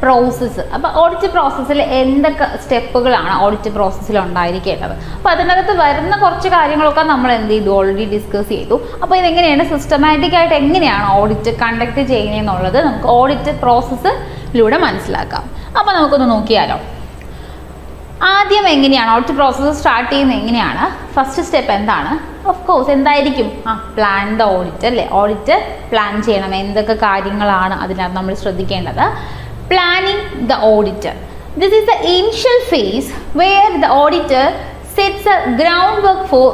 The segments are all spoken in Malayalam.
പ്രോസസ്സ്. അപ്പോൾ ഓഡിറ്റ് പ്രോസസ്സിൽ എന്തൊക്കെ സ്റ്റെപ്പുകളാണ് ഓഡിറ്റ് പ്രോസസ്സിൽ ഉണ്ടായിരിക്കേണ്ടത്. അപ്പോൾ അതിനകത്ത് വരുന്ന കുറച്ച് കാര്യങ്ങളൊക്കെ നമ്മൾ എന്ത് ചെയ്തു, ഓൾറെഡി ഡിസ്കസ് ചെയ്തു. അപ്പോൾ ഇതെങ്ങനെയാണ് സിസ്റ്റമാറ്റിക് ആയിട്ട് എങ്ങനെയാണ് ഓഡിറ്റ് കണ്ടക്ട് ചെയ്യുന്നതെന്നുള്ളത് നമുക്ക് ഓഡിറ്റ് പ്രോസസ്സിലൂടെ മനസ്സിലാക്കാം. അപ്പോൾ നമുക്കൊന്ന് നോക്കിയാലോ. ആദ്യം എങ്ങനെയാണ് ഓഡിറ്റ് പ്രോസസ്സ് സ്റ്റാർട്ട് ചെയ്യുന്നത്, എങ്ങനെയാണ് ഫസ്റ്റ് സ്റ്റെപ്പ് എന്താണ്? ഓഫ് കോഴ്സ് എന്തായിരിക്കും? പ്ലാൻ ദ ഓഡിറ്റ് അല്ലേ. ഓഡിറ്റ് പ്ലാൻ ചെയ്യണം. എന്തൊക്കെ കാര്യങ്ങളാണ് അതിനകത്ത് നമ്മൾ ശ്രദ്ധിക്കേണ്ടത്? Planning the audit. This is the initial phase where the auditor sets a ground work for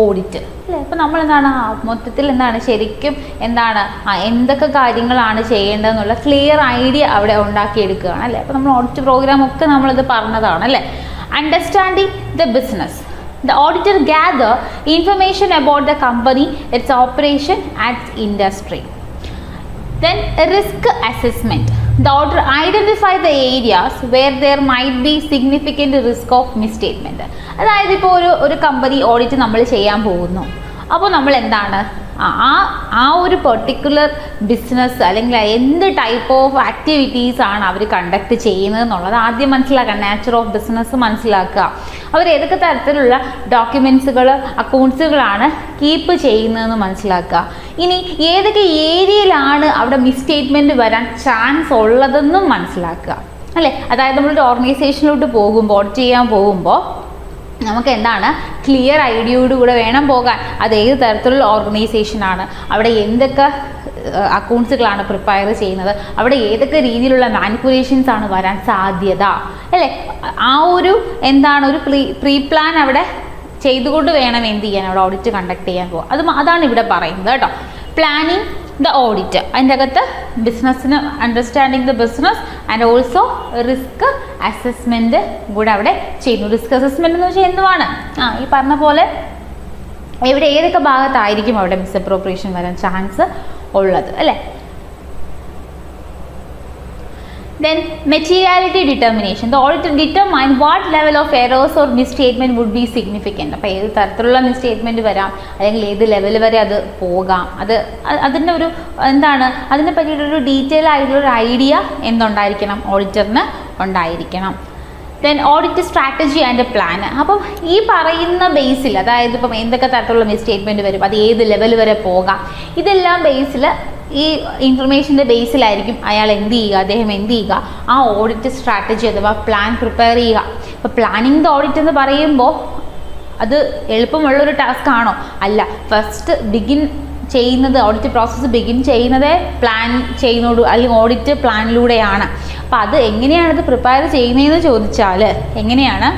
audit അല്ലേ. അപ്പോൾ നമ്മൾ എന്താണ് മൊത്തത്തിൽ എന്താണ് ശരിക്കും എന്താണ് എന്തൊക്കെ കാര്യങ്ങളാണ് ചെയ്യേണ്ടതെന്നുള്ള ക്ലിയർ ഐഡിയ അവിടെ ഉണ്ടാക്കിയെടുക്കുകയാണ് അല്ലേ. അപ്പോൾ നമ്മൾ ഓഡിറ്റ് പ്രോഗ്രാം ഒക്കെ നമ്മളിത് പറഞ്ഞതാണ് അല്ലേ. Understanding the business. The auditor gather information about the company, its operation and its industry. Then risk assessment. The auditor identify the areas where there might be significant risk of misstatement. അതായത് ഇപ്പോൾ ഒരു കമ്പനി ഓഡിറ്റ് നമ്മൾ ചെയ്യാൻ പോകുന്നു. അപ്പോൾ നമ്മൾ എന്താണ് ആ ഒരു പെർട്ടിക്കുലർ ബിസിനസ് അല്ലെങ്കിൽ എന്ത് ടൈപ്പ് ഓഫ് ആക്ടിവിറ്റീസ് ആണ് അവർ കണ്ടക്ട് ചെയ്യുന്നത് എന്നുള്ളത് ആദ്യം മനസ്സിലാക്കുക. നേച്ചർ ഓഫ് ബിസിനസ് മനസ്സിലാക്കുക. അവർ ഏതൊക്കെ തരത്തിലുള്ള ഡോക്യുമെൻറ്റ്സുകൾ അക്കൗണ്ട്സുകളാണ് കീപ്പ് ചെയ്യുന്നതെന്ന് മനസ്സിലാക്കുക. ഇനി ഏതൊക്കെ ഏരിയയിലാണ് അവിടെ മിസ്സ്റ്റേറ്റ്മെൻറ്റ് വരാൻ ചാൻസ് ഉള്ളതെന്നും മനസ്സിലാക്കുക അല്ലേ. അതായത് നമ്മളൊരു ഓർഗനൈസേഷനിലോട്ട് പോകുമ്പോൾ ഓഡിറ്റ് ചെയ്യാൻ പോകുമ്പോൾ നമുക്ക് എന്താണ് ക്ലിയർ ഐഡിയയോടുകൂടെ വേണം പോകാൻ. അത് ഏത് തരത്തിലുള്ള ഓർഗനൈസേഷനാണ്, അവിടെ എന്തൊക്കെ അക്കൗണ്ട്സുകളാണ് പ്രിപ്പയർ ചെയ്യുന്നത്, അവിടെ ഏതൊക്കെ രീതിയിലുള്ള മാനിപ്പുലേഷൻസ് ആണ് വരാൻ സാധ്യത അല്ലേ. ആ ഒരു എന്താണ് ഒരു പ്രീ പ്ലാൻ അവിടെ ചെയ്തുകൊണ്ട് വേണം എന്ത് ചെയ്യാൻ, അവിടെ ഓഡിറ്റ് കണ്ടക്ട് ചെയ്യാൻ പോകുക. അതാണ് ഇവിടെ പറയുന്നത് കേട്ടോ. Planning the audit. അതിൻ്റെ അകത്ത് ബിസിനസ്സിന് understanding the business and also risk assessment കൂടെ അവിടെ ചെയ്യുന്നു. റിസ്ക് അസസ്മെൻറ്റ് എന്ന് വെച്ചാൽ എന്തുവാണ്? ഈ പറഞ്ഞ പോലെ ഇവിടെ ഏതൊക്കെ ഭാഗത്തായിരിക്കും അവിടെ മിസ്അപ്രോപ്രിയേഷൻ വരാൻ ചാൻസ് ഉള്ളത് അല്ലേ. Then materiality determination. The auditor determine what level of errors or misstatement would be significant. അപ്പോൾ ഏത് തരത്തിലുള്ള മിസ്സ്റ്റേറ്റ്മെൻറ്റ് വരാം അല്ലെങ്കിൽ ഏത് ലെവൽ വരെ അത് പോകാം, അതിൻ്റെ ഒരു എന്താണ് അതിനെ പറ്റിയിട്ടൊരു ഡീറ്റെയിൽ ആയിട്ടുള്ളൊരു ഐഡിയ എന്തുണ്ടായിരിക്കണം, ഓഡിറ്ററിന് ഉണ്ടായിരിക്കണം. Then audit strategy and plan. അപ്പം ഈ പറയുന്ന ബേസിൽ അതായത് ഇപ്പം എന്തൊക്കെ തരത്തിലുള്ള മിസ്സ്റ്റേറ്റ്മെൻറ്റ് വരും, അത് ഏത് ലെവൽ വരെ പോകാം, ഇതെല്ലാം ബേസിൽ ഈ ഇൻഫർമേഷൻ്റെ ബേസിലായിരിക്കും അദ്ദേഹം എന്ത് ചെയ്യുക, ആ ഓഡിറ്റ് സ്ട്രാറ്റജി അഥവാ പ്ലാൻ പ്രിപ്പയർ ചെയ്യുക. ഇപ്പോൾ പ്ലാനിങ് ദ ഓഡിറ്റ് എന്ന് പറയുമ്പോൾ അത് എളുപ്പമുള്ളൊരു ടാസ്ക് ആണോ? അല്ല. ഫസ്റ്റ് ഓഡിറ്റ് പ്രോസസ്സ് ബിഗിൻ ചെയ്യുന്നത് പ്ലാൻ ചെയ്യുന്നതോട് അല്ലെങ്കിൽ ഓഡിറ്റ് പ്ലാനിലൂടെയാണ്. അപ്പോൾ അത് എങ്ങനെയാണത് പ്രിപ്പയർ ചെയ്യുന്നതെന്ന് ചോദിച്ചാൽ എങ്ങനെയാണ്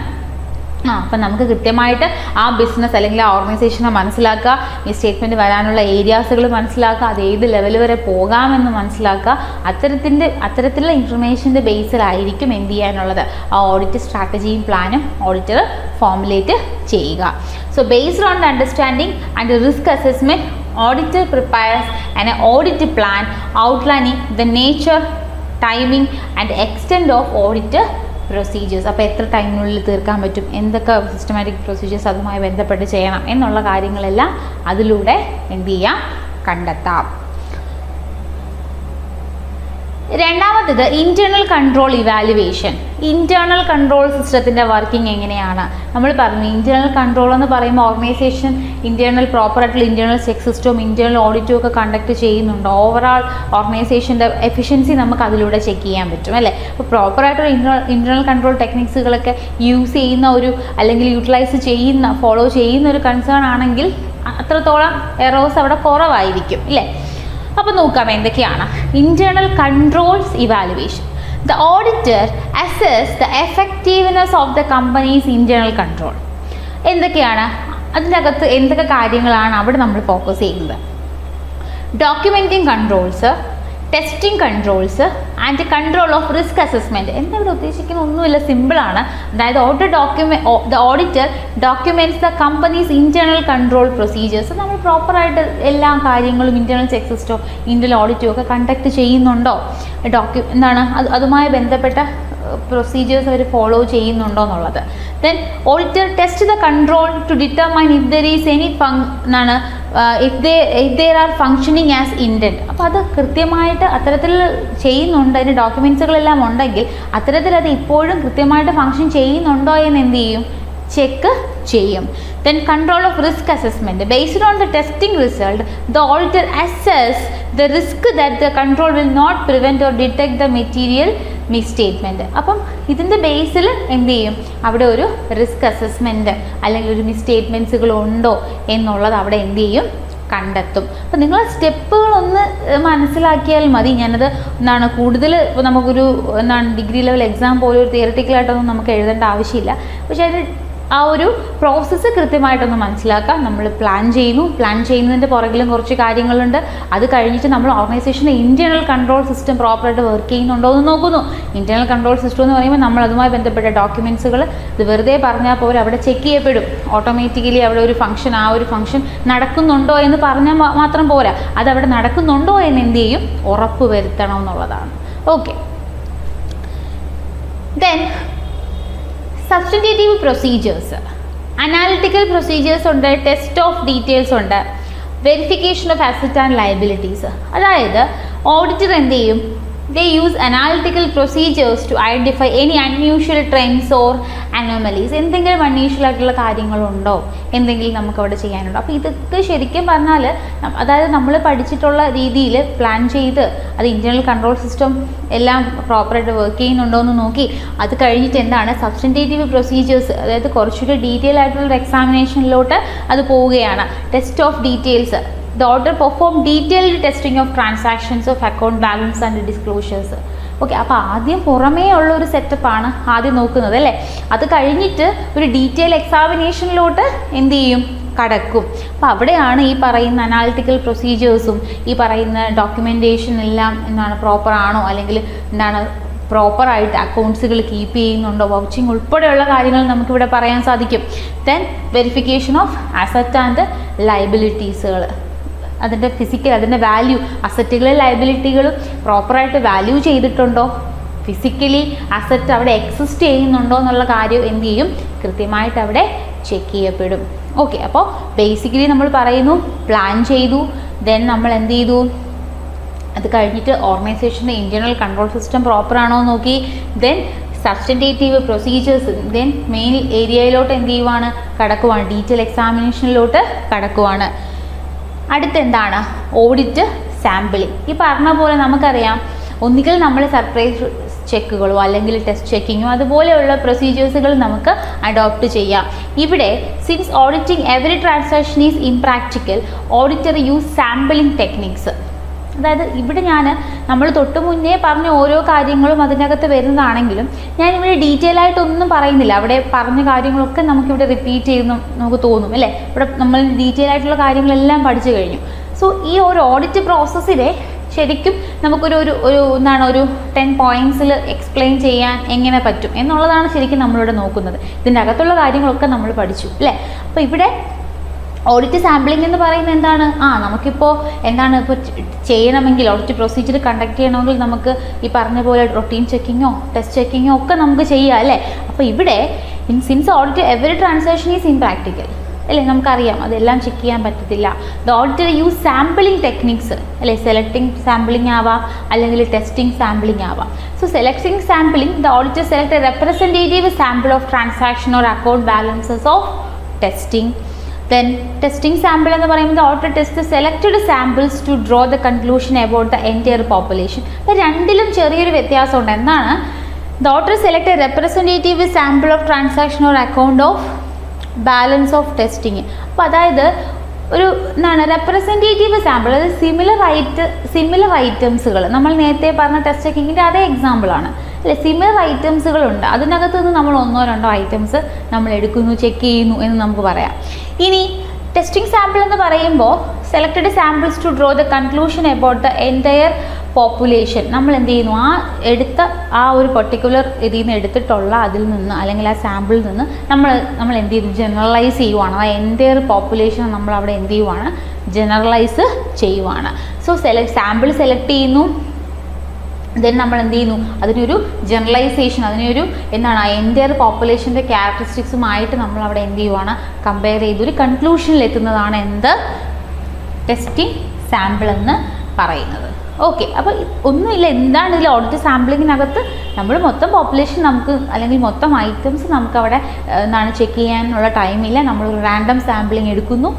അപ്പം നമുക്ക് കൃത്യമായിട്ട് ആ ബിസിനസ് അല്ലെങ്കിൽ ആ ഓർഗനൈസേഷനെ മനസ്സിലാക്കുക, ഈ സ്റ്റേറ്റ്മെൻറ്റ് വരാനുള്ള ഏരിയാസുകൾ മനസ്സിലാക്കുക, അത് ഏത് ലെവൽ വരെ പോകാമെന്ന് മനസ്സിലാക്കുക. അത്തരത്തിലുള്ള ഇൻഫർമേഷൻ്റെ ബേസിലായിരിക്കും എന്ത് ചെയ്യാനുള്ളത്, ആ ഓഡിറ്റ് സ്ട്രാറ്റജിയും പ്ലാനും ഓഡിറ്റർ ഫോർമുലേറ്റ് ചെയ്യുക. So based on the understanding and risk assessment, auditor prepares an audit plan outlining the nature, timing and extent of audit procedures. അപ്പോൾ എത്ര ടൈമിനുള്ളിൽ തീർക്കാൻ പറ്റും, എന്തൊക്കെ സിസ്റ്റമാറ്റിക് പ്രൊസീജിയേഴ്സ് അതുമായി ബന്ധപ്പെട്ട് ചെയ്യണം എന്നുള്ള കാര്യങ്ങളെല്ലാം അതിലൂടെ എന്ത് ചെയ്യാം, കണ്ടെത്താം. രണ്ടാമത്തേത് internal control evaluation. Internal control സിസ്റ്റത്തിൻ്റെ വർക്കിംഗ് എങ്ങനെയാണ് നമ്മൾ പറഞ്ഞു. ഇൻറ്റേർണൽ കൺട്രോൾ എന്ന് പറയുമ്പോൾ ഓർഗനൈസേഷൻ പ്രോപ്പറായിട്ടുള്ള ഇൻറ്റേർണൽ ചെക്ക് സിസ്റ്റവും ഇൻറ്റേർണൽ ഓഡിറ്റും ഒക്കെ കണ്ടക്ട് ചെയ്യുന്നുണ്ട്. ഓവറാൾ ഓർഗനൈസേഷൻ്റെ എഫിഷ്യൻസി നമുക്ക് അതിലൂടെ ചെക്ക് ചെയ്യാൻ പറ്റും അല്ലേ. അപ്പോൾ പ്രോപ്പറായിട്ടുള്ള ഇൻറ്റേർണൽ കൺട്രോൾ ടെക്നിക്സുകളൊക്കെ യൂസ് ചെയ്യുന്ന അല്ലെങ്കിൽ ഫോളോ ചെയ്യുന്ന ഒരു കൺസേൺ ആണെങ്കിൽ അത്രത്തോളം എറേഴ്സ് അവിടെ കുറവായിരിക്കും അല്ലേ. അപ്പോൾ നോക്കാം എന്തൊക്കെയാണ് internal controls evaluation. The auditor assess the effectiveness of the company's internal control. എന്തൊക്കെയാണ് അതിൻ്റെ അകത്ത് എന്തൊക്കെ കാര്യങ്ങളാണ് അവിടെ നമ്മൾ ഫോക്കസ് ചെയ്യുന്നത്? Documenting controls, testing controls and control of risk assessment. എന്താ ഇവിടെ ഉദ്ദേശിക്കുന്നത്? ഒന്നുമില്ല, സിമ്പിളാണ്. അതായത് the auditor documents the companies internal control procedures. നമ്മൾ പ്രോപ്പറായിട്ട് എല്ലാ കാര്യങ്ങളും ഇൻറ്റേർണൽ ചെക്ക് സിസ്റ്റോ ഇൻറ്റേർണൽ ഓഡിറ്റോ ഒക്കെ കണ്ടക്ട് ചെയ്യുന്നുണ്ടോ, അതുമായി ബന്ധപ്പെട്ട പ്രൊസീജിയേഴ്സ് അവർ ഫോളോ ചെയ്യുന്നുണ്ടോ എന്നുള്ളത്. Then auditor test the control to determine if there is any if there are functioning as intent. അപ്പോൾ അത് കൃത്യമായിട്ട് അത്തരത്തിൽ ചെയ്യുന്നുണ്ട്, അതിൻ്റെ ഡോക്യുമെൻറ്റ്സുകളെല്ലാം ഉണ്ടെങ്കിൽ അത്തരത്തിൽ അത് ഇപ്പോഴും കൃത്യമായിട്ട് ഫങ്ഷൻ ചെയ്യുന്നുണ്ടോ എന്ന് എന്ത് ചെയ്യും, ചെക്ക് ചെയ്യും. Then control of risk assessment. Based on the testing result, the auditor assess the risk that the control will not prevent or detect the material misstatement. അപ്പം ഇതിൻ്റെ ബേസിൽ എന്ത് ചെയ്യും, അവിടെ ഒരു റിസ്ക് അസസ്മെൻറ്റ് അല്ലെങ്കിൽ ഒരു മിസ്സ്റ്റേറ്റ്മെൻറ്റ്സുകൾ ഉണ്ടോ എന്നുള്ളത് അവിടെ എന്ത് ചെയ്യും, കണ്ടെത്തും. അപ്പം നിങ്ങൾ സ്റ്റെപ്പുകളൊന്ന് മനസ്സിലാക്കിയാൽ മതി. ഞാനത് കൂടുതൽ ഇപ്പോൾ നമുക്കൊരു ഡിഗ്രി ലെവൽ എക്സാം പോലെ ഒരു തിയററ്റിക്കലായിട്ടൊന്നും നമുക്ക് എഴുതേണ്ട ആവശ്യമില്ല. പക്ഷേ അത് ആ ഒരു പ്രോസസ്സ് കൃത്യമായിട്ടൊന്ന് മനസ്സിലാക്കാം. നമ്മൾ പ്ലാൻ ചെയ്യുന്നതിൻ്റെ പുറകിലും കുറച്ച് കാര്യങ്ങളുണ്ട്. അത് കഴിഞ്ഞിട്ട് നമ്മൾ ഓർഗനൈസേഷൻ്റെ ഇൻറ്റേർണൽ കൺട്രോൾ സിസ്റ്റം പ്രോപ്പറായിട്ട് വർക്ക് ചെയ്യുന്നുണ്ടോ എന്ന് നോക്കുന്നു. ഇൻറ്റേർണൽ കൺട്രോൾ സിസ്റ്റം എന്ന് പറയുമ്പോൾ നമ്മൾ അതുമായി ബന്ധപ്പെട്ട ഡോക്യുമെൻറ്റ്സുകൾ ഇത് വെറുതെ പറഞ്ഞാൽ പോലും അവിടെ ചെക്ക് ചെയ്യപ്പെടും. ഓട്ടോമാറ്റിക്കലി അവിടെ ഒരു ഫംഗ്ഷൻ, ആ ഒരു ഫംഗ്ഷൻ നടക്കുന്നുണ്ടോ എന്ന് പറഞ്ഞാൽ മാത്രം പോരാ, അതവിടെ നടക്കുന്നുണ്ടോ എന്ന് എന്ത് ചെയ്യും, ഉറപ്പ് വരുത്തണം എന്നുള്ളതാണ്. Okay, then substitutive procedures, analytical procedures ഉണ്ട്, ടെസ്റ്റ് ഓഫ് ഡീറ്റെയിൽസ് ഉണ്ട്, verification of asset and liabilities. അതായത് ഓഡിറ്റർ എന്ത് ചെയ്യും, they use analytical procedures to identify any unusual trends or anomalies. എന്തെങ്കിലും അൺയൂഷ്വൽ ആയിട്ടുള്ള കാര്യങ്ങളുണ്ടോ, എന്തെങ്കിലും നമുക്ക് അവിടെ ചെയ്യാനുണ്ടോ. അപ്പോൾ ഇതൊക്കെ ശരിക്കും പറഞ്ഞാൽ അതായത് നമ്മൾ പഠിച്ചിട്ടുള്ള രീതിയിൽ പ്ലാൻ ചെയ്ത് അത് ഇൻറ്റേർണൽ കൺട്രോൾ സിസ്റ്റം എല്ലാം പ്രോപ്പറായിട്ട് വർക്ക് ചെയ്യുന്നുണ്ടോ എന്ന് നോക്കി അത് കഴിഞ്ഞിട്ട് എന്താണ് സബ്സ്റ്റിറ്റ്യൂട്ടീവ് പ്രൊസീജിയേഴ്സ്, അതായത് കുറച്ചുകൂടി ഡീറ്റെയിൽ ആയിട്ടുള്ള എക്സാമിനേഷനിലോട്ട് അത് പോവുകയാണ്. Test of details, the auditor perform detailed testing of transactions of account balance and disclosures. Okay, അപ്പോൾ ആദ്യം പുറമേ ഉള്ള ഒരു സെറ്റപ്പാണ് ആദ്യം നോക്കുന്നത് അല്ലേ. അത് കഴിഞ്ഞിട്ട് ഒരു ഡീറ്റെയിൽ എക്സാമിനേഷനിലോട്ട് എന്ത് ചെയ്യും, കടക്കും. അപ്പോൾ അവിടെയാണ് ഈ പറയുന്ന അനാലിറ്റിക്കൽ പ്രൊസീജിയേഴ്സും ഈ പറയുന്ന ഡോക്യുമെൻറ്റേഷൻ എല്ലാം പ്രോപ്പറാണോ, അല്ലെങ്കിൽ പ്രോപ്പറായിട്ട് അക്കൗണ്ട്സുകൾ കീപ്പ് ചെയ്യുന്നുണ്ടോ, വൗച്ചിങ് ഉൾപ്പെടെയുള്ള കാര്യങ്ങൾ നമുക്കിവിടെ പറയാൻ സാധിക്കും. Then verification of asset and ലയബിലിറ്റീസുകൾ, അതിൻ്റെ വാല്യൂ, അസറ്റുകളും ലയബിലിറ്റികളും പ്രോപ്പറായിട്ട് വാല്യൂ ചെയ്തിട്ടുണ്ടോ, ഫിസിക്കലി അസറ്റ് അവിടെ എക്സിസ്റ്റ് ചെയ്യുന്നുണ്ടോ എന്നുള്ള കാര്യം എന്ത് ചെയ്യും, കൃത്യമായിട്ട് അവിടെ ചെക്ക് ചെയ്യപ്പെടും. ഓക്കെ, അപ്പോൾ ബേസിക്കലി നമ്മൾ പറയുന്നു പ്ലാൻ ചെയ്തു, ദെൻ നമ്മൾ എന്ത് ചെയ്തു, അത് കഴിഞ്ഞിട്ട് ഓർഗനൈസേഷൻ്റെ ഇൻറ്റേർണൽ കൺട്രോൾ സിസ്റ്റം പ്രോപ്പറാണോ നോക്കി, then substitutive procedures, then main ഏരിയയിലോട്ട് എന്ത് ചെയ്യുവാണ്, കടക്കുവാണ്, ഡീറ്റെയിൽ എക്സാമിനേഷനിലോട്ട് കടക്കുവാണ്. അടുത്തെന്താണ്, ഓഡിറ്റ് സാമ്പിളിംഗ്. ഈ പറഞ്ഞ പോലെ നമുക്കറിയാം, ഒന്നുകിൽ നമ്മൾ സർപ്രൈസ് ചെക്കുകളോ അല്ലെങ്കിൽ ടെസ്റ്റ് ചെക്കിങ്ങോ അതുപോലെയുള്ള പ്രൊസീജിയേഴ്സുകൾ നമുക്ക് അഡോപ്റ്റ് ചെയ്യാം. ഇവിടെ since auditing every transaction is impractical, auditor use sampling techniques. അതായത് ഇവിടെ നമ്മൾ തൊട്ട് മുന്നേ പറഞ്ഞ ഓരോ കാര്യങ്ങളും അതിനകത്ത് വരുന്നതാണെങ്കിലും ഞാനിവിടെ ഡീറ്റെയിൽ ആയിട്ടൊന്നും പറയുന്നില്ല. അവിടെ പറഞ്ഞ കാര്യങ്ങളൊക്കെ നമുക്കിവിടെ റിപ്പീറ്റ് ചെയ്യുന്നു നമുക്ക് തോന്നും അല്ലേ. ഇവിടെ നമ്മൾ ഡീറ്റെയിൽ ആയിട്ടുള്ള കാര്യങ്ങളെല്ലാം പഠിച്ചു കഴിഞ്ഞു. സോ ഈ ഒരു ഓഡിറ്റ് പ്രോസസ്സിലെ ശരിക്കും നമുക്കൊരു ഒരു 10 പോയിൻറ്റ്സിൽ എക്സ്പ്ലെയിൻ ചെയ്യാൻ എങ്ങനെ പറ്റും എന്നുള്ളതാണ് ശരിക്കും നമ്മളിവിടെ നോക്കുന്നത്. ഇതിൻ്റെ അകത്തുള്ള കാര്യങ്ങളൊക്കെ നമ്മൾ പഠിച്ചു അല്ലേ. അപ്പോൾ ഇവിടെ ഓഡിറ്റ് സാമ്പിളിംഗ് എന്ന് പറയുന്നത് എന്താണ്, നമുക്കിപ്പോൾ ഇപ്പോൾ ചെയ്യണമെങ്കിൽ ഓഡിറ്റ് പ്രൊസീജിയർ കണ്ടക്ട് ചെയ്യണമെങ്കിൽ നമുക്ക് ഈ പറഞ്ഞ പോലെ റൊട്ടീൻ ചെക്കിങ്ങോ ടെസ്റ്റ് ചെക്കിങ്ങോ ഒക്കെ നമുക്ക് ചെയ്യാം അല്ലേ. അപ്പോൾ ഇവിടെ since audit every transaction is impractical അല്ലേ, നമുക്കറിയാം അതെല്ലാം ചെക്ക് ചെയ്യാൻ പറ്റത്തില്ല. The auditor use sampling techniques അല്ലേ, സെലക്ടിങ് സാമ്പിളിംഗ് ആവാം അല്ലെങ്കിൽ ടെസ്റ്റിംഗ് സാമ്പിളിംഗ് ആവാം. So selecting sampling, the auditor select A representative sample of transaction or account balances of testing. Then testing sample എന്ന് പറയുമ്പോൾ the auditor tests the selected samples to draw the conclusion about the entire population. അപ്പോൾ രണ്ടിലും ചെറിയൊരു വ്യത്യാസമുണ്ട്. എന്താണ്, the auditor select a representative sample of transaction or account of balance of testing. അപ്പോൾ അതായത് ഒരു റെപ്രസെൻറ്റേറ്റീവ് സാമ്പിൾ, അതായത് സിമിലർ ഐറ്റംസുകൾ, നമ്മൾ നേരത്തെ പറഞ്ഞ ടെസ്റ്റ് ചെക്കിങ്ങിൻ്റെ അതേ എക്സാമ്പിളാണ് അല്ലെ. സിമിലർ ഐറ്റംസുകളുണ്ട്, അതിനകത്ത് നിന്ന് നമ്മൾ 1-2 ഐറ്റംസ് നമ്മൾ എടുക്കുന്നു, ചെക്ക് ചെയ്യുന്നു എന്ന് നമുക്ക് പറയാം. ഇനി ടെസ്റ്റിംഗ് സാമ്പിൾ എന്ന് പറയുമ്പോൾ selected samples to draw the conclusion about the entire population. നമ്മൾ എന്ത് ചെയ്യുന്നു, ആ ഒരു പർട്ടിക്കുലർ ഇതിൽ നിന്ന് എടുത്തിട്ടുള്ള അതിൽ നിന്ന് അല്ലെങ്കിൽ ആ സാമ്പിളിൽ നിന്ന് നമ്മൾ എന്ത് ചെയ്യുന്നു, ജനറലൈസ് ചെയ്യുവാണ്. ആ എൻറ്റയർ പോപ്പുലേഷൻ നമ്മൾ അവിടെ എന്ത് ചെയ്യുവാണ്, ജനറലൈസ് ചെയ്യുവാണ്. സോ സാമ്പിൾ സെലക്ട് ചെയ്യുന്നു, ദെൻ നമ്മൾ എന്ത് ചെയ്യുന്നു, അതിനൊരു ജനറലൈസേഷൻ, അതിനൊരു ആ എൻറ്റയർ പോപ്പുലേഷൻ്റെ ക്യാരക്ടറിസ്റ്റിക്സുമായിട്ട് നമ്മൾ അവിടെ എന്ത് ചെയ്യുവാണ്, കമ്പയർ ചെയ്തൊരു കൺക്ലൂഷനിൽ എത്തുന്നതാണ് എന്ത്, ടെസ്റ്റിംഗ് സാമ്പിൾ എന്ന് പറയുന്നത്. ഓക്കെ, അപ്പോൾ ഒന്നുമില്ല, എന്താണ് ഇതിൽ ഓഡിറ്റ് സാമ്പിളിങ്ങിനകത്ത് നമ്മൾ മൊത്തം പോപ്പുലേഷൻ നമുക്ക് അല്ലെങ്കിൽ മൊത്തം ഐറ്റംസ് നമുക്ക് അവിടെ എന്താണ് ചെക്ക് ചെയ്യാനുള്ള ടൈമില്ല. നമ്മളൊരു റാൻഡം സാമ്പിളിങ് എടുക്കുന്നു,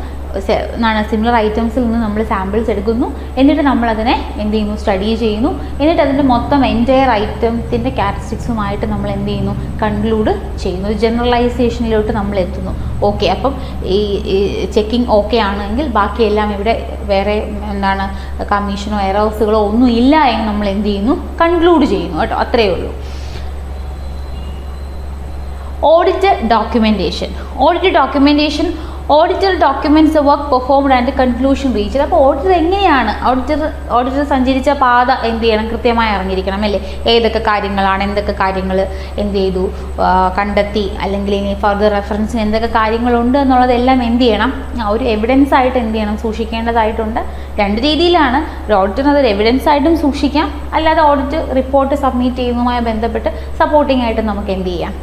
സിമിലർ ഐറ്റംസിൽ നിന്ന് നമ്മൾ സാമ്പിൾസ് എടുക്കുന്നു, എന്നിട്ട് നമ്മളതിനെ എന്ത് ചെയ്യുന്നു, സ്റ്റഡി ചെയ്യുന്നു, എന്നിട്ട് അതിൻ്റെ മൊത്തം എൻറ്റയർ ഐറ്റത്തിൻ്റെ ക്യാരക്ടറിസ്റ്റിക്സുമായിട്ട് നമ്മൾ എന്ത് ചെയ്യുന്നു, കൺക്ലൂഡ് ചെയ്യുന്നു, ഒരു ജനറലൈസേഷനിലോട്ട് നമ്മൾ എത്തുന്നു. ഓക്കെ, അപ്പം ഈ ചെക്കിങ് ഓക്കെ ആണെങ്കിൽ ബാക്കിയെല്ലാം ഇവിടെ വേറെ എന്താണ് കമ്മീഷനോ എറേഴ്സുകളോ ഒന്നും ഇല്ല എന്ന് നമ്മൾ എന്ത് ചെയ്യുന്നു, കൺക്ലൂഡ് ചെയ്യുന്നു കേട്ടോ. അത്രയേ ഉള്ളൂ. Audit documentation. Auditor documents the work performed and conclusion reached. അപ്പോൾ ഓഡിറ്റർ എങ്ങനെയാണ്, ഓഡിറ്റർ സഞ്ചരിച്ച പാത എന്ത് ചെയ്യണം, കൃത്യമായി അറിഞ്ഞിരിക്കണം അല്ലേ. ഏതൊക്കെ കാര്യങ്ങളാണ്, എന്തൊക്കെ കാര്യങ്ങൾ എന്ത് ചെയ്തു, കണ്ടെത്തി, അല്ലെങ്കിൽ ഇനി ഫർദർ റെഫറൻസിന് എന്തൊക്കെ കാര്യങ്ങളുണ്ട് എന്നുള്ളതെല്ലാം എന്ത് ചെയ്യണം, ഒരു എവിഡൻസ് ആയിട്ട് എന്ത് ചെയ്യണം, സൂക്ഷിക്കേണ്ടതായിട്ടുണ്ട്. രണ്ട് രീതിയിലാണ്. ഒരു ഓഡിറ്ററിന് അതൊരു എവിഡൻസ് ആയിട്ടും സൂക്ഷിക്കാം, അല്ലാതെ ഓഡിറ്റ് റിപ്പോർട്ട് സബ്മിറ്റ് ചെയ്യുന്നതുമായി ബന്ധപ്പെട്ട് സപ്പോർട്ടിംഗ് ആയിട്ട് നമുക്ക് എന്ത് ചെയ്യാം,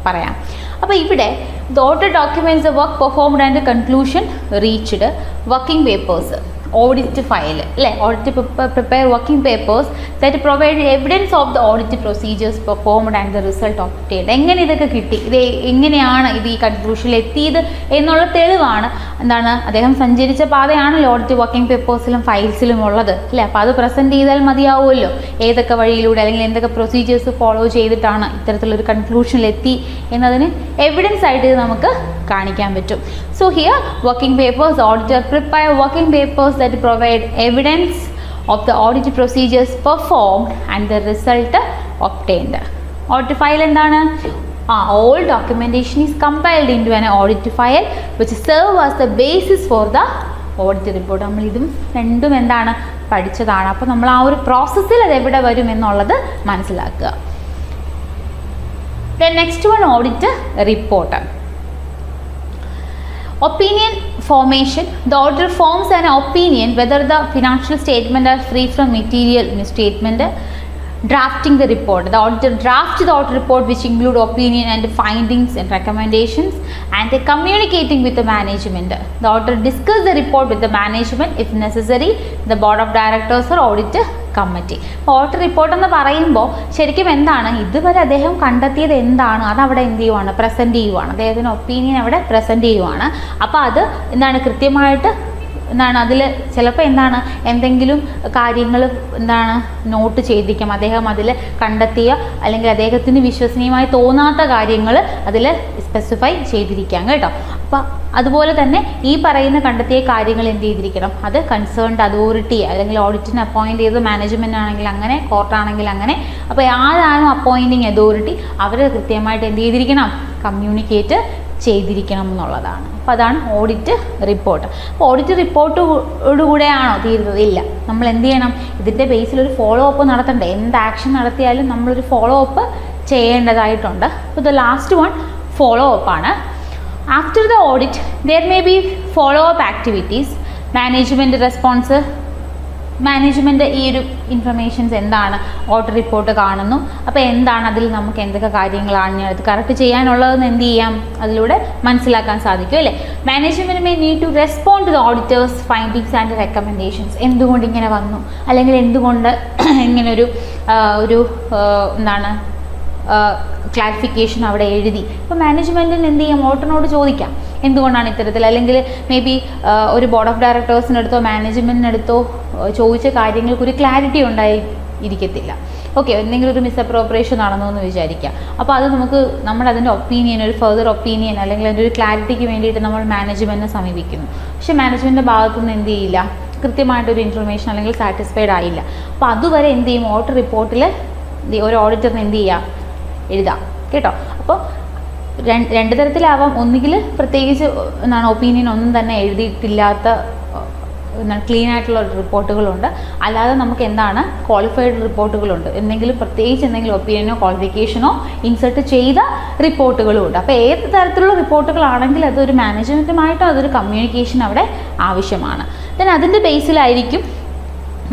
പറയാം. അപ്പോൾ ഇവിടെ the audit documents the work performed and conclusion reached, working papers, audit file അല്ലേ, audit prepare working papers that provide evidence of the audit procedures performed and the result obtained. എങ്ങനെ ഇതൊക്കെ കിട്ടി, ഇത് എങ്ങനെയാണ് ഇത് ഈ കൺക്ലൂഷനിൽ എത്തിയത് എന്നുള്ള തെളിവാണ് എന്താണ്, അദ്ദേഹം സഞ്ചരിച്ച പാതയാണല്ലോ ഓഡിറ്റ് വർക്കിംഗ് പേപ്പേഴ്സിലും ഫയൽസിലും ഉള്ളത് അല്ലേ. അപ്പോൾ അത് പ്രസൻറ്റ് ചെയ്താൽ മതിയാവുമല്ലോ, ഏതൊക്കെ വഴിയിലൂടെ അല്ലെങ്കിൽ എന്തൊക്കെ പ്രൊസീജിയേഴ്സ് ഫോളോ ചെയ്തിട്ടാണ് ഇത്തരത്തിലൊരു കൺക്ലൂഷനിൽ എത്തി എന്നതിന് എവിഡൻസ് ആയിട്ട് ഇത് നമുക്ക് കാണിക്കാൻ പറ്റും. So here working papers, auditor prepare working papers that provide evidence of the audit procedures performed and the result obtained. Audit file എന്താണ്? All documentation is compiled into an audit file which serve as the basis for the audit report. നമ്മൾ ഇതും രണ്ടും എന്താണ് പഠിച്ചതാണ്. അപ്പോൾ നമ്മൾ ആ ഒരു പ്രോസസ്സിൽ അത് എവിടെ വരും എന്നുള്ളത് മനസ്സിലാക്കുക. Then next one, audit report. Opinion formation. The auditor forms an opinion whether the financial statement are free from material misstatement. Drafting the report. The auditor drafts the audit report which include opinion and findings and recommendations, and communicating with the management. The auditor discuss the report with the management if necessary, the board of directors or audit committee. Audit report എന്ന് പറയുമ്പോൾ ശരിക്കും എന്താണ്, ഇതുവരെ അദ്ദേഹം കണ്ടെത്തിയത് എന്താണ് അതവിടെ എന്ത് ചെയ്യുവാണ്, പ്രസൻറ്റ് ചെയ്യുവാണ്, അദ്ദേഹത്തിൻ്റെ ഒപ്പീനിയൻ അവിടെ പ്രസൻറ്റ് ചെയ്യുവാണ്. അപ്പോൾ അത് എന്താണ് കൃത്യമായിട്ട് എന്താണ് അതിൽ ചിലപ്പോൾ എന്താണ് എന്തെങ്കിലും കാര്യങ്ങൾ എന്താണ് നോട്ട് ചെയ്തിരിക്കാം, അദ്ദേഹം അതിൽ കണ്ടെത്തിയ അല്ലെങ്കിൽ അദ്ദേഹത്തിന് വിശ്വസനീയമായി തോന്നാത്ത കാര്യങ്ങൾ അതിൽ സ്പെസിഫൈ ചെയ്തിരിക്കാം കേട്ടോ. അപ്പോൾ അതുപോലെ തന്നെ ഈ പറയുന്ന കണ്ടെത്തിയ കാര്യങ്ങൾ എന്ത് ചെയ്തിരിക്കണം, അത് കൺസേൺഡ് അതോറിറ്റി അല്ലെങ്കിൽ ഓഡിറ്റിന് അപ്പോയിൻറ്റ് ചെയ്ത മാനേജ്മെൻ്റ് ആണെങ്കിൽ അങ്ങനെ, കോർട്ടാണെങ്കിൽ അങ്ങനെ, അപ്പോൾ ആരാണോ അപ്പോയിൻറ്റിങ് അതോറിറ്റി അവർ കൃത്യമായിട്ട് എന്ത് ചെയ്തിരിക്കണം, കമ്മ്യൂണിക്കേറ്റ് ചെയ്തിരിക്കണം എന്നുള്ളതാണ്. അപ്പോൾ അതാണ് ഓഡിറ്റ് റിപ്പോർട്ട്. അപ്പോൾ ഓഡിറ്റ് റിപ്പോർട്ടോടുകൂടെയാണോ തീരുന്നത്? ഇല്ല. നമ്മൾ എന്ത് ചെയ്യണം, ഇതിൻ്റെ ബേസിൽ ഒരു ഫോളോ അപ്പ് നടത്തണ്ടേ, എന്ത് ആക്ഷൻ നടത്തിയാലും നമ്മളൊരു ഫോളോ അപ്പ് ചെയ്യേണ്ടതായിട്ടുണ്ട്. അപ്പോൾ ദ ലാസ്റ്റ് വൺ ഫോളോ അപ്പാണ്. After the audit there may be follow up activities. Management response, management ഈ ഒരു ഇൻഫർമേഷൻസ് എന്താണ്, ഓഡിറ്റ് റിപ്പോർട്ട് കാണുന്നു, അപ്പോൾ എന്താണ് അതിൽ നമുക്ക് എന്തൊക്കെ കാര്യങ്ങളാണ് ഞാൻ അത് കറക്റ്റ് ചെയ്യാനുള്ളതെന്ന് എന്ത് ചെയ്യാം, അതിലൂടെ മനസ്സിലാക്കാൻ സാധിക്കും അല്ലേ. Management may need to respond to the auditors findings and recommendations. എന്തുകൊണ്ട് ഇങ്ങനെ വന്നു, അല്ലെങ്കിൽ എന്തുകൊണ്ട് ഇങ്ങനൊരു എന്താണ് ക്ലാരിഫിക്കേഷൻ അവിടെ എഴുതി. ഇപ്പോൾ മാനേജ്മെൻറ്റിന് എന്ത് ചെയ്യാം, ഓഡിറ്ററിനോട് ചോദിക്കാം എന്തുകൊണ്ടാണ് ഇത്തരത്തിൽ, അല്ലെങ്കിൽ മേ ബി ഒരു ബോർഡ് ഓഫ് ഡയറക്ടേഴ്സിനടുത്തോ മാനേജ്മെൻറ്റിനടുത്തോ ചോദിച്ച കാര്യങ്ങൾക്ക് ഒരു ക്ലാരിറ്റി ഇരിക്കത്തില്ല. ഓക്കെ, എന്തെങ്കിലും ഒരു മിസ്അപ്രോപ്രിയേഷൻ നടന്നു എന്ന് വിചാരിക്കാം. അപ്പോൾ അത് നമ്മളതിൻ്റെ ഒപ്പീനിയൻ, ഒരു ഫർദർ ഒപ്പീനിയൻ അല്ലെങ്കിൽ അതിൻ്റെ ഒരു ക്ലാരിറ്റിക്ക് വേണ്ടിയിട്ട് നമ്മൾ മാനേജ്മെൻറ്റിനെ സമീപിക്കുന്നു. പക്ഷേ മാനേജ്മെൻറ്റിൻ്റെ ഭാഗത്തുനിന്ന് എന്ത് ചെയ്യില്ല, കൃത്യമായിട്ടൊരു ഇൻഫർമേഷൻ അല്ലെങ്കിൽ സാറ്റിസ്ഫൈഡ് ആയില്ല. അപ്പോൾ അതുവരെ എന്ത് ചെയ്യും, ഓഡിറ്റ് റിപ്പോർട്ടിൽ ഒരു ഓഡിറ്ററിന് എന്ത് ചെയ്യാം, എഴുതാം കേട്ടോ. അപ്പോൾ രണ്ട് തരത്തിലാവാം. ഒന്നുകിൽ പ്രത്യേകിച്ച് ഒപ്പീനിയൻ ഒന്നും തന്നെ എഴുതിയിട്ടില്ലാത്ത ക്ലീൻ ആയിട്ടുള്ള റിപ്പോർട്ടുകളുണ്ട്, അല്ലാതെ നമുക്ക് എന്താണ് ക്വാളിഫൈഡ് റിപ്പോർട്ടുകളുണ്ട്, പ്രത്യേകിച്ച് എന്തെങ്കിലും ഒപ്പീനിയനോ ക്വാളിഫിക്കേഷനോ ഇൻസെർട്ട് ചെയ്ത റിപ്പോർട്ടുകളും ഉണ്ട്. അപ്പോൾ ഏത് തരത്തിലുള്ള റിപ്പോർട്ടുകളാണെങ്കിൽ അതൊരു മാനേജ്മെൻറ്റുമായിട്ടോ അതൊരു കമ്മ്യൂണിക്കേഷൻ അവിടെ ആവശ്യമാണ്. ദെൻ അതിൻ്റെ ബേസിലായിരിക്കും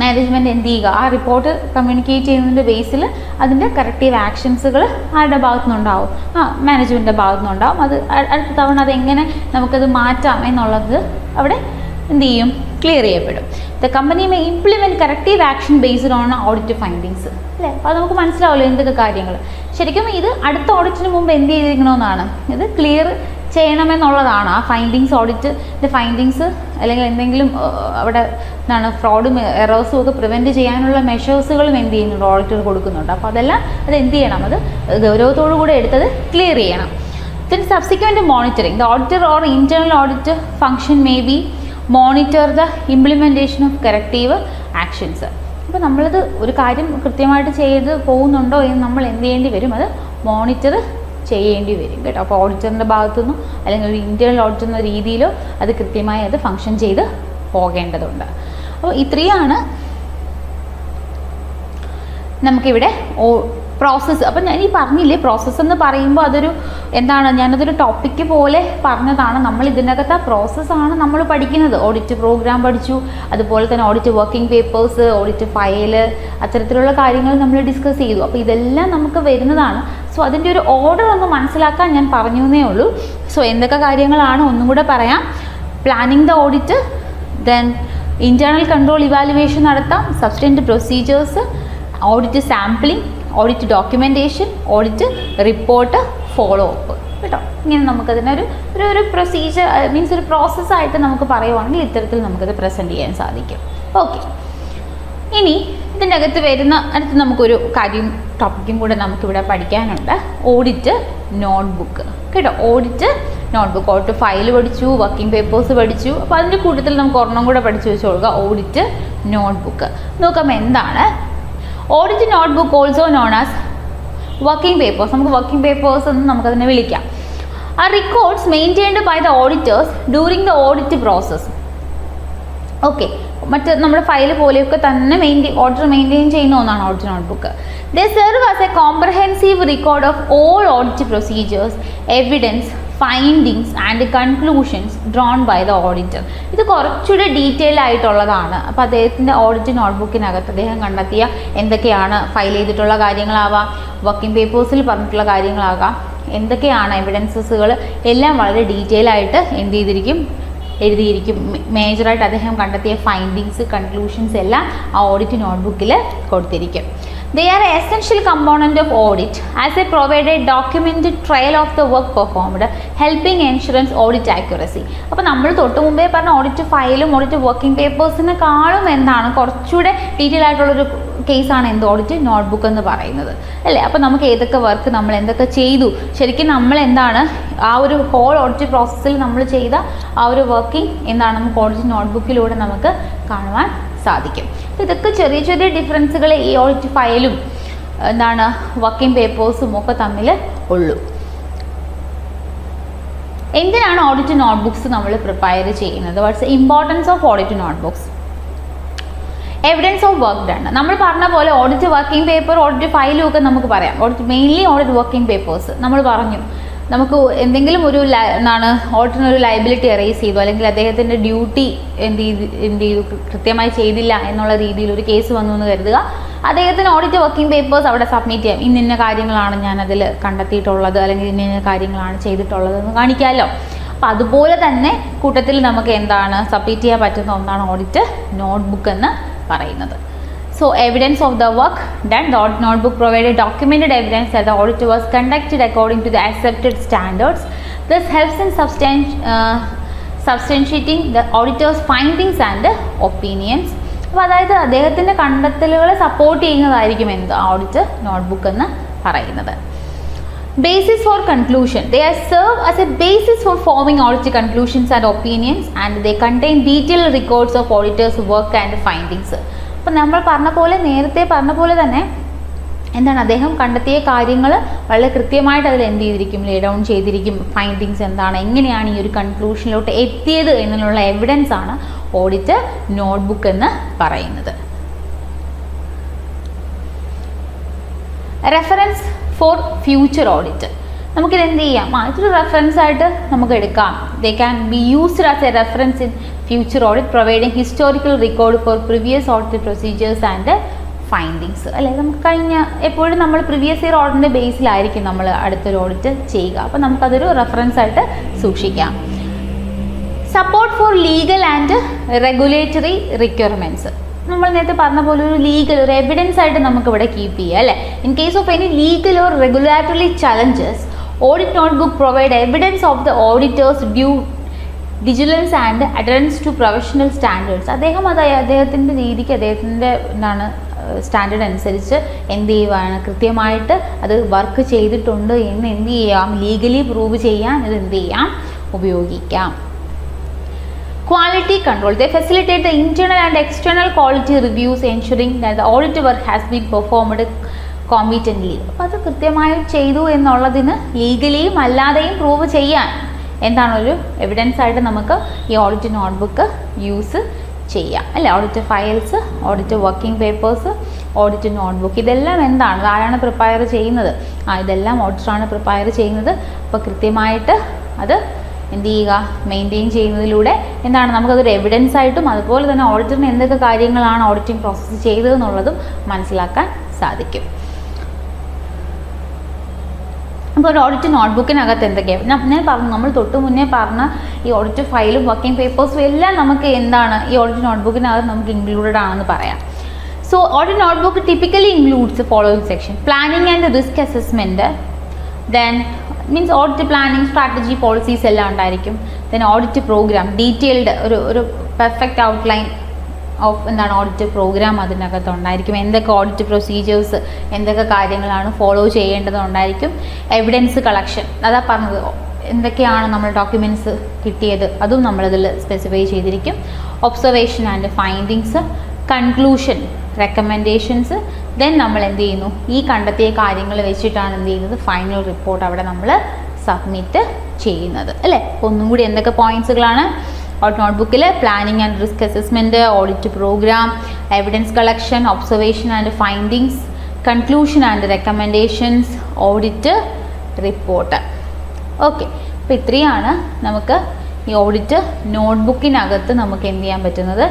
മാനേജ്മെൻറ്റ് എന്ത് ചെയ്യുക, ആ റിപ്പോർട്ട് കമ്മ്യൂണിക്കേറ്റ് ചെയ്യുന്നതിൻ്റെ ബേസിൽ അതിൻ്റെ കറക്റ്റീവ് ആക്ഷൻസുകൾ ആരുടെ ഭാഗത്തുനിന്നുണ്ടാവും, മാനേജ്മെൻറ്റിൻ്റെ ഭാഗത്തുനിന്നുണ്ടാവും. അത് അടുത്ത തവണ അതെങ്ങനെ നമുക്കത് മാറ്റാം എന്നുള്ളത് അവിടെ എന്ത് ചെയ്യും, ക്ലിയർ ചെയ്യപ്പെടും. The company may implement corrective action based on audit findings അല്ലേ. അപ്പോൾ അത് നമുക്ക് മനസ്സിലാവുമല്ലോ എന്തൊക്കെ കാര്യങ്ങൾ. ശരിക്കും ഇത് അടുത്ത ഓഡിറ്റിന് മുമ്പ് എന്ത് ചെയ്തിരിക്കണമെന്നാണ്, ഇത് ക്ലിയർ ചെയ്യണമെന്നുള്ളതാണ്. ആ ഫൈൻഡിങ്സ്, ഓഡിറ്റിൻ്റെ ഫൈൻഡിങ്സ് അല്ലെങ്കിൽ എന്തെങ്കിലും അവിടെ എന്താണ് ഫ്രോഡും എറേഴ്സും ഒക്കെ പ്രിവെൻറ്റ് ചെയ്യാനുള്ള മെഷേഴ്സുകളും എന്ത് ചെയ്യുന്നുണ്ട്, ഓഡിറ്റർ കൊടുക്കുന്നുണ്ട്. അപ്പോൾ അതെല്ലാം അത് എന്ത് ചെയ്യണം, അത് ഗൗരവത്തോടു കൂടെ എടുത്തത് ക്ലിയർ ചെയ്യണം. Then subsequent monitoring, the auditor or internal audit function may be monitor the implementation of corrective actions. അപ്പോൾ നമ്മളത് ഒരു കാര്യം കൃത്യമായിട്ട് ചെയ്ത് പോകുന്നുണ്ടോ എന്ന് നമ്മൾ എന്ത് ചെയ്യേണ്ടി വരും, അത് മോണിറ്റർ ചെയ്യേണ്ടി വരും കേട്ടോ. അപ്പോൾ ഓഡിറ്ററിൻ്റെ ഭാഗത്തുനിന്നും അല്ലെങ്കിൽ ഒരു ഇൻറ്റേർണൽ ഓഡിറ്റർ എന്ന രീതിയിലോ അത് കൃത്യമായി അത് ഫങ്ഷൻ ചെയ്ത് പോകേണ്ടതുണ്ട്. അപ്പോൾ ഇത്രയാണ് നമുക്കിവിടെ പ്രോസസ്സ്. അപ്പം ഞാൻ ഈ പറഞ്ഞില്ലേ, പ്രോസസ്സ് എന്ന് പറയുമ്പോൾ അതൊരു എന്താണ്, ഞാനതൊരു ടോപ്പിക്ക് പോലെ പറഞ്ഞതാണ്. നമ്മൾ ഇതിനകത്ത് ആ പ്രോസസ്സാണ് നമ്മൾ പഠിക്കുന്നത്. ഓഡിറ്റ് പ്രോഗ്രാം പഠിച്ചു, അതുപോലെ തന്നെ audit working papers, audit file, അത്തരത്തിലുള്ള കാര്യങ്ങൾ നമ്മൾ ഡിസ്കസ് ചെയ്തു. അപ്പോൾ ഇതെല്ലാം നമുക്ക് വരുന്നതാണ്. സോ അതിൻ്റെ ഒരു ഓർഡർ ഒന്ന് മനസ്സിലാക്കാൻ ഞാൻ പറഞ്ഞു എന്നേ ഉള്ളൂ. സോ എന്തൊക്കെ കാര്യങ്ങളാണ് ഒന്നും കൂടെ പറയാം. Planning the audit, then internal control evaluation നടത്താം, substantive procedures, audit sampling, audit documentation, audit report, follow up കേട്ടോ. ഇങ്ങനെ നമുക്കതിനൊരു ഒരു പ്രൊസീജിയർ മീൻസ് ഒരു പ്രോസസ്സായിട്ട് നമുക്ക് പറയുവാണെങ്കിൽ ഇത്തരത്തിൽ നമുക്കത് പ്രസൻറ്റ് ചെയ്യാൻ സാധിക്കും. ഓക്കെ, ഇനി ഇതിൻ്റെ അകത്ത് വരുന്ന അടുത്ത് നമുക്കൊരു കാര്യം ടോപ്പിക്കും കൂടെ നമുക്കിവിടെ പഠിക്കാനുണ്ട്. ഓഡിറ്റ് നോട്ട്ബുക്ക് കേട്ടോ. ഓഡിറ്റ് നോട്ട്ബുക്ക്, ഓഡിറ്റ് ഫയൽ പഠിച്ചു, വർക്കിംഗ് പേപ്പേഴ്സ് പഠിച്ചു. അപ്പോൾ അതിൻ്റെ കൂട്ടത്തിൽ നമുക്ക് ഒരെണ്ണം കൂടെ പഠിച്ചു വെച്ച് കൊടുക്കുക, ഓഡിറ്റ് നോട്ട്ബുക്ക്. നോക്കാം എന്താണ് audit notebook, also known as working papers. നമുക്ക് വർക്കിംഗ് പേപ്പേഴ്സ് എന്ന് നമുക്കതിനെ വിളിക്കാം. ആ records maintained by the auditors during the audit process. Okay, മറ്റ് നമ്മുടെ ഫയൽ പോലെയൊക്കെ തന്നെ ഓഡിറ്റർ മെയിൻറ്റെയിൻ ചെയ്യുന്ന ഒന്നാണ് audit notebook. They serve as a comprehensive record of all audit procedures, evidence, findings and conclusions drawn by the auditor. ഇത് കുറച്ചുകൂടെ ഡീറ്റെയിൽ ആയിട്ടുള്ളതാണ്. അപ്പോൾ അദ്ദേഹത്തിൻ്റെ ഓഡിറ്റ് നോട്ട്ബുക്കിനകത്ത് അദ്ദേഹം കണ്ടെത്തിയ എന്തൊക്കെയാണ് ഫയൽ ചെയ്തിട്ടുള്ള കാര്യങ്ങളാവാം, വർക്കിംഗ് പേപ്പേഴ്സിൽ പറഞ്ഞിട്ടുള്ള കാര്യങ്ങളാകാം, എന്തൊക്കെയാണ് എവിഡൻസസുകൾ എല്ലാം വളരെ ഡീറ്റെയിൽ ആയിട്ട് എന്ത് ചെയ്തിരിക്കും, എഴുതിയിരിക്കും. മേജറായിട്ട് അദ്ദേഹം കണ്ടെത്തിയ ഫൈൻഡിങ്സ്, കൺക്ലൂഷൻസ് എല്ലാം ആ audit നോട്ട്ബുക്കിൽ കൊടുത്തിരിക്കും. They are an essential component of audit as they provide a documented trail of the work performed, helping ensure audit accuracy. അപ്പോൾ നമ്മൾ തൊട്ട് മുമ്പേ പറഞ്ഞ ഓഡിറ്റ് ഫയലും ഓഡിറ്റ് വർക്കിംഗ് പേപ്പേഴ്സിനെക്കാളും എന്താണ് കുറച്ചുകൂടെ ഡീറ്റെയിൽ ആയിട്ടുള്ളൊരു കേസാണ് എന്ത് ഓഡിറ്റ് നോട്ട്ബുക്ക് എന്ന് പറയുന്നത് അല്ലേ. അപ്പോൾ നമുക്ക് ഏതൊക്കെ വർക്ക് നമ്മൾ എന്തൊക്കെ ചെയ്തു, ശരിക്കും നമ്മൾ എന്താണ് ആ ഒരു ഹോൾ ഓഡിറ്റ് പ്രോസസ്സിൽ നമ്മൾ ചെയ്ത ആ ഒരു വർക്കിംഗ് എന്താണ് നമുക്ക് ഓഡിറ്റ് നോട്ട്ബുക്കിലൂടെ നമുക്ക് കാണുവാൻ സാധിക്കും. ഇതൊക്കെ ചെറിയ ചെറിയ ഡിഫറൻസുകൾ ഈ ഓഡിറ്റ് ഫയലും എന്താണ് വർക്കിംഗ് പേപ്പേഴ്സും ഒക്കെ തമ്മിൽ ഉള്ളൂ. എന്തിനാണ് ഓഡിറ്റ് നോട്ട്ബുക്സ് നമ്മൾ പ്രിപ്പയർ ചെയ്യുന്നത്? What's importance of audit notebooks? Evidence of work done. നമ്മൾ പറഞ്ഞ പോലെ ഓഡിറ്റ് വർക്കിംഗ് പേപ്പർ, ഓഡിറ്റ് ഫയലും ഒക്കെ നമുക്ക് പറയാം. Audit mainly audit working papers നമ്മൾ പറഞ്ഞു. നമുക്ക് എന്തെങ്കിലും ഒരു എന്താണ് ഓഡിറ്റിന് ഒരു ലയബിലിറ്റി എറേസ് ചെയ്തു, അല്ലെങ്കിൽ അദ്ദേഹത്തിൻ്റെ ഡ്യൂട്ടി എന്ത് ചെയ്തു കൃത്യമായി ചെയ്തില്ല എന്നുള്ള രീതിയിൽ ഒരു കേസ് വന്നു എന്ന് കരുതുക. അദ്ദേഹത്തിന് ഓഡിറ്റ് വർക്കിംഗ് പേപ്പേഴ്സ് അവിടെ സബ്മിറ്റ് ചെയ്യാം. ഇന്ന കാര്യങ്ങളാണ് ഞാൻ അതിൽ കണ്ടെത്തിയിട്ടുള്ളത്, അല്ലെങ്കിൽ ഇന്ന കാര്യങ്ങളാണ് ചെയ്തിട്ടുള്ളത് എന്ന് കാണിക്കാമല്ലോ. അപ്പം അതുപോലെ തന്നെ കൂട്ടത്തിൽ നമുക്ക് എന്താണ് സബ്മിറ്റ് ചെയ്യാൻ പറ്റുന്ന ഒന്നാണ് ഓഡിറ്റ് നോട്ട്ബുക്ക് എന്ന് പറയുന്നത്. So evidence of the work done, the audit notebook provided documented evidence that the audit was conducted according to the accepted standards. This helps in substantiating the auditor's findings and opinions. അപ്പോൾ അതായത് അദ്ദേഹത്തിൻ്റെ കണ്ടെത്തലുകളെ സപ്പോർട്ട് ചെയ്യുന്നതായിരിക്കും എന്ത് ഓഡിറ്റ് നോട്ട്ബുക്ക് എന്ന് പറയുന്നത്. Basis for conclusion. They serve as a basis for forming audit conclusions and opinions, and they contain detailed records of auditors' work and findings. അപ്പം നമ്മൾ നേരത്തെ പറഞ്ഞ പോലെ തന്നെ എന്താണ് അദ്ദേഹം കണ്ടെത്തിയ കാര്യങ്ങൾ വളരെ കൃത്യമായിട്ട് അതിൽ എന്ത് ചെയ്തിരിക്കും, ലേ ഡൗൺ ചെയ്തിരിക്കും. ഫൈൻഡിങ്സ് എന്താണ്, എങ്ങനെയാണ് ഈ ഒരു കൺക്ലൂഷനിലോട്ട് എത്തിയത് എന്നുള്ള എവിഡൻസ് ആണ് ഓഡിറ്റ് നോട്ട്ബുക്ക് എന്ന് പറയുന്നത്. Reference for future audit. നമുക്കിത് എന്ത് ചെയ്യാം, ഇതൊരു റെഫറൻസ് ആയിട്ട് നമുക്ക് എടുക്കാം. They can be used as A reference in future audit, providing historical record four previous audit procedures and findings അല്ലേ. നമുക്ക് എപ്പോഴും നമ്മൾ പ്രീവിയസ് ഇയർ ഓഡിറ്റിൻ്റെ ബേസിലായിരിക്കും നമ്മൾ അടുത്തൊരു ഓഡിറ്റ് ചെയ്യുക. അപ്പോൾ നമുക്കതൊരു റെഫറൻസ് ആയിട്ട് സൂക്ഷിക്കാം. Support for legal and regulatory requirements. നമ്മൾ നേരത്തെ പറഞ്ഞ പോലെ ഒരു ലീഗൽ ഒരു എവിഡൻസ് ആയിട്ട് നമുക്ക് ഇവിടെ കീപ്പ് ചെയ്യാം അല്ലേ. In case of any legal or regulatory challenges, audit notebook provide evidence of the auditor's due vigilance and adherence to professional standards. അദ്ദേഹത്തിൻ്റെ രീതിക്ക് അദ്ദേഹത്തിൻ്റെ എന്താണ് സ്റ്റാൻഡേർഡ് അനുസരിച്ച് എന്ത് ചെയ്യുവാണ്, കൃത്യമായിട്ട് അത് വർക്ക് ചെയ്തിട്ടുണ്ട് എന്ന് എന്ത് ചെയ്യാം, ലീഗലി പ്രൂവ് ചെയ്യാൻ ഇത് എന്ത് ചെയ്യാം, ഉപയോഗിക്കാം. Quality control. They facilitate the internal and external quality reviews, ensuring that the audit work has been performed competently. അപ്പോൾ അത് കൃത്യമായി ചെയ്തു എന്നുള്ളതിന് ലീഗലിയും അല്ലാതെയും പ്രൂവ് ചെയ്യാൻ എന്താണ് ഒരു എവിഡൻസ് ആയിട്ട് നമുക്ക് ഈ ഓഡിറ്റ് നോട്ട്ബുക്ക് യൂസ് ചെയ്യാം അല്ലേ. Audit files, audit working papers, audit notebook, ഇതെല്ലാം എന്താണ്, ആരാണ് പ്രിപ്പയർ ചെയ്യുന്നത്, ഇതെല്ലാം ഓഡിറ്ററാണ് പ്രിപ്പയർ ചെയ്യുന്നത്. അപ്പോൾ കൃത്യമായിട്ട് അത് എന്ത് ചെയ്യുക, മെയിൻറ്റെയിൻ ചെയ്യുന്നതിലൂടെ എന്താണ് നമുക്കതൊരു എവിഡൻസ് ആയിട്ടും അതുപോലെ തന്നെ ഓഡിറ്ററിന് എന്തൊക്കെ കാര്യങ്ങളാണ് ഓഡിറ്റിംഗ് പ്രോസസ്സ് ചെയ്തതെന്നുള്ളതും മനസ്സിലാക്കാൻ സാധിക്കും. അപ്പോൾ ഒരു ഓഡിറ്റ് നോട്ട്ബുക്കിനകത്ത് എന്തൊക്കെയാണ് ഞാൻ പറഞ്ഞു, നമ്മൾ തൊട്ട് മുന്നേ പറഞ്ഞ ഈ ഓഡിറ്റ് ഫയലും വർക്കിംഗ് പേപ്പേഴ്സും എല്ലാം നമുക്ക് എന്താണ് ഈ ഓഡിറ്റ് നോട്ട്ബുക്കിനകത്ത് നമുക്ക് ഇൻക്ലൂഡഡ് ആണെന്ന് പറയാം. So audit notebook typically includes following section: planning and risk assessment, then means audit planning, strategy, policies എല്ലാം ഉണ്ടായിരിക്കും. ദെൻ ഓഡിറ്റ് പ്രോഗ്രാം, ഡീറ്റെയിൽഡ് ഒരു പെർഫെക്റ്റ് ഔട്ട്ലൈൻ ഓഫ് എന്താണ് ഓഡിറ്റ് പ്രോഗ്രാം അതിനകത്ത് ഉണ്ടായിരിക്കും. എന്തൊക്കെ ഓഡിറ്റ് പ്രൊസീജിയേഴ്സ്, എന്തൊക്കെ കാര്യങ്ങളാണ് ഫോളോ ചെയ്യേണ്ടതുണ്ടായിരിക്കും. എവിഡൻസ് കളക്ഷൻ, അതാ പറഞ്ഞത്, എന്തൊക്കെയാണ് നമ്മൾ ഡോക്യുമെൻറ്റ്സ് കിട്ടിയത് അതും നമ്മളതിൽ സ്പെസിഫൈ ചെയ്തിരിക്കും. Observation and findings, conclusion, recommendations, then നമ്മൾ എന്ത് ചെയ്യുന്നു, ഈ കണ്ടെത്തിയ കാര്യങ്ങൾ വെച്ചിട്ടാണ് എന്ത് ചെയ്യുന്നത്, ഫൈനൽ റിപ്പോർട്ട് അവിടെ നമ്മൾ സബ്മിറ്റ് ചെയ്യുന്നത് അല്ലേ. ഒന്നും കൂടി എന്തൊക്കെ പോയിൻറ്റ്സുകളാണ് ഓഡിറ്റ് നോട്ട്ബുക്കിൽ: planning and risk assessment, audit programme, evidence collection, observation and findings, conclusion and recommendations, audit report. Okay, അപ്പോൾ ഇത്രയാണ് നമുക്ക് ഈ ഓഡിറ്റ് നോട്ട്ബുക്കിനകത്ത് നമുക്ക് എന്ത് ചെയ്യാൻ പറ്റുന്നത്,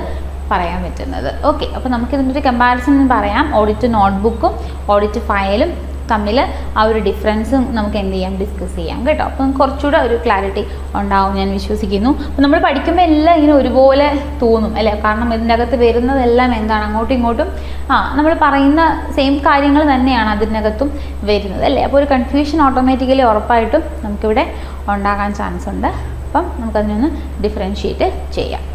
പറയാൻ പറ്റുന്നത്. ഓക്കെ, അപ്പോൾ നമുക്കിതിൻ്റെ ഒരു കമ്പാരിസൺ പറയാം. ഓഡിറ്റ് നോട്ട്ബുക്കും ഓഡിറ്റ് ഫയലും തമ്മിൽ ആ ഒരു ഡിഫറൻസും നമുക്ക് എന്ത് ചെയ്യാം, ഡിസ്കസ് ചെയ്യാം കേട്ടോ. അപ്പം കുറച്ചുകൂടെ ഒരു ക്ലാരിറ്റി ഉണ്ടാവും ഞാൻ വിശ്വസിക്കുന്നു. അപ്പോൾ നമ്മൾ പഠിക്കുമ്പോൾ എല്ലാം ഇങ്ങനെ ഒരുപോലെ തോന്നും അല്ലേ, കാരണം ഇതിൻ്റെ അകത്ത് വരുന്നതെല്ലാം എന്താണ്, അങ്ങോട്ടും ഇങ്ങോട്ടും നമ്മൾ പറയുന്ന സെയിം കാര്യങ്ങൾ തന്നെയാണ് അതിനകത്തും വരുന്നത് അല്ലേ. അപ്പോൾ ഒരു കൺഫ്യൂഷൻ ഓട്ടോമാറ്റിക്കലി ഉറപ്പായിട്ടും നമുക്കിവിടെ ഉണ്ടാകാൻ ചാൻസ് ഉണ്ട്. അപ്പം നമുക്കതിനൊന്ന് ഡിഫറൻഷ്യേറ്റ് ചെയ്യാം.